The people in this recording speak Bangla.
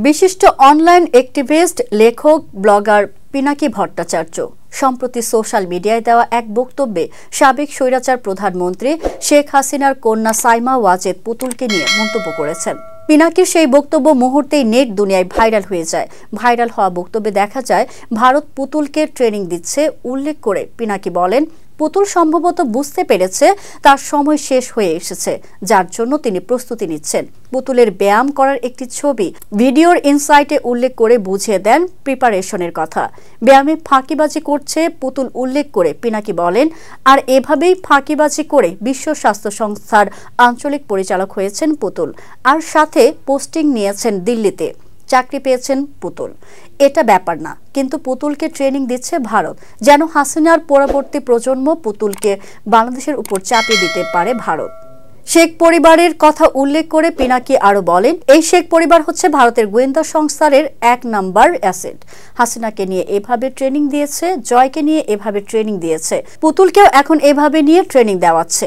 বিশিষ্ট অনলাইন অ্যাক্টিভিস্ট লেখক ব্লগার পিনাকি ভট্টাচার্য সম্প্রতি সোশ্যাল মিডিয়ায় দেওয়া এক বক্তব্যে সাবেক স্বৈরাচার প্রধানমন্ত্রী শেখ হাসিনার কন্যা সাইমা ওয়াজেদ পুতুলকে নিয়ে মন্তব্য করেছেন। পিনাকির সেই বক্তব্য মুহূর্তেই নেট দুনিয়ায় ভাইরাল হয়ে যায়। ভাইরাল হওয়া বক্তব্যে দেখা যায় ভারত পুতুলকে ট্রেনিং দিচ্ছে উল্লেখ করে পিনাকি বলেন, পুতুল সম্ভবত বুঝতে পেরেছে তার সময় শেষ হয়ে এসেছে, যার জন্য তিনি প্রস্তুতি নিচ্ছেন। পুতুলের ব্যায়াম করার একটি ছবি ভিডিওর ইনসাইটে উল্লেখ করে বুঝিয়ে দেন প্রিপারেশনের কথা। ব্যায়ামে ফাঁকিবাজি করছে পুতুল উল্লেখ করে পিনাকি বলেন, আর এভাবেই ফাঁকিবাজি করে বিশ্ব স্বাস্থ্য সংস্থার আঞ্চলিক পরিচালক হয়েছেন পুতুল, আর সাথে পোস্টিং নিয়েছেন দিল্লিতে। চাকরি পেয়েছেন পুতুল, এটা ব্যাপার না, কিন্তু পুতুলকে ট্রেনিং দিচ্ছে ভারত, যেন হাসিনার পরবর্তী প্রজন্ম পুতুলকে বাংলাদেশের উপর চাপিয়ে দিতে পারে ভারত। শেখ পরিবারের কথা উল্লেখ করে পিনাকি আরো বলেন, এই শেখ পরিবার হচ্ছে ভারতের গোয়েন্দা সংস্থার এক নাম্বার অ্যাসেট। হাসিনাকে নিয়ে এভাবে ট্রেনিং দিয়েছে, জয়কে নিয়ে এভাবে ট্রেনিং দিয়েছে, পুতুলকেও এখন এভাবে নিয়ে ট্রেনিং দেওয়াচ্ছে।